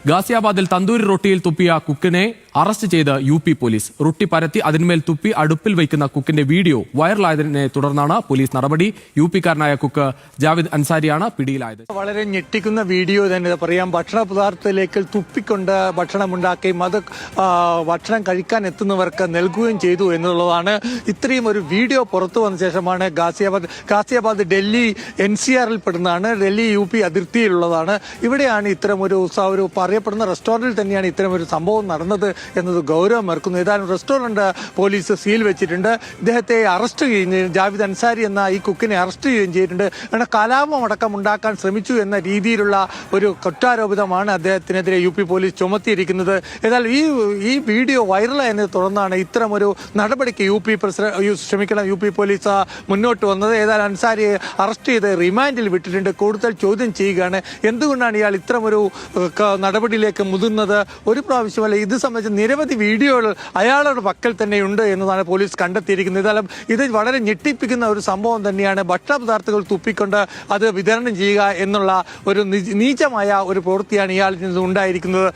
ഗാസിയാബാദിൽ tandoori റൊട്ടിയിൽ തുപ്പിയ കുക്കിനെ arrest ചെയ്ത് UP police. റൊട്ടി പരത്തി അതിന്മേൽ തുപ്പി അടുപ്പിൽ വയ്ക്കുന്ന കുക്കിന്റെ വീഡിയോ വൈറലായതിനെ തുടർന്നാണ് പോലീസ് നടപടി. UP-കാരനായ കുക്ക് ജാവിദ് അൻസാരിയാണ് പിടിയിലായത്. വളരെ ഞെട്ടിക്കുന്ന വീഡിയോ തന്നെ പറയാം. ഭക്ഷണ പദാർത്ഥത്തിലേക്ക് തുപ്പിക്കൊണ്ട് ഭക്ഷണമുണ്ടാക്കുകയും അത് ഭക്ഷണം കഴിക്കാൻ എത്തുന്നവർക്ക് നൽകുകയും ചെയ്തു എന്നുള്ളതാണ്. ഇത്രയും ഒരു വീഡിയോ പുറത്തു വന്ന ശേഷമാണ് ഗാസിയാബാദ് ഡൽഹി NCR-ൽ പെടുന്നതാണ്. ഡൽഹി UP അതിർത്തിയിലുള്ളതാണ്. ഇവിടെയാണ് ഇത്തരം ഒരു പറയപ്പെടുന്ന റെസ്റ്റോറന്റിൽ തന്നെയാണ് ഇത്തരം ഒരു സംഭവം നടന്നത് എന്നത് ഗൗരവമേർക്കുന്നു. ഏതായാലും റെസ്റ്റോറന്റ് പോലീസ് സീൽ വെച്ചിട്ടുണ്ട്. ഇദ്ദേഹത്തെ അറസ്റ്റ് ചെയ്യുകയും ജാവിദ് അൻസാരി എന്ന ഈ കുക്കിനെ അറസ്റ്റ് ചെയ്യുകയും ചെയ്തിട്ടുണ്ട്. കാരണം കലാപം അടക്കം ഉണ്ടാക്കാൻ ശ്രമിച്ചു എന്ന രീതിയിലുള്ള ഒരു കുറ്റാരോപിതമാണ് അദ്ദേഹത്തിനെതിരെ UP പോലീസ് ചുമത്തിയിരിക്കുന്നത്. ഏതായാലും ഈ വീഡിയോ വൈറലായതിനെ തുടർന്നാണ് ഇത്തരം ഒരു നടപടിക്ക് UP പോലീസ് മുന്നോട്ട് വന്നത്. ഏതായാലും അൻസാരിയെ അറസ്റ്റ് ചെയ്ത് റിമാൻഡിൽ വിട്ടിട്ടുണ്ട്. കൂടുതൽ ചോദ്യം ചെയ്യുകയാണ്. എന്തുകൊണ്ടാണ് ഇയാൾ ഇത്തരമൊരു നടപടിയിലേക്ക് മുതിർന്നത്? ഒരു പ്രാവശ്യമല്ല, ഇത് സംബന്ധിച്ച് നിരവധി വീഡിയോകൾ അയാളുടെ പക്കൽ തന്നെയുണ്ട് എന്നതാണ് പോലീസ് കണ്ടെത്തിയിരിക്കുന്നത്. ഏതായാലും ഇത് വളരെ ഞെട്ടിപ്പിക്കുന്ന ഒരു സംഭവം തന്നെയാണ്. ഭക്ഷണപദാർത്ഥങ്ങൾ തുപ്പിക്കൊണ്ട് അത് വിതരണം ചെയ്യുക എന്നുള്ള ഒരു നീചമായ ഒരു പ്രവൃത്തിയാണ് ഇയാളിൽ നിന്ന് ഉണ്ടായിരിക്കുന്നത്.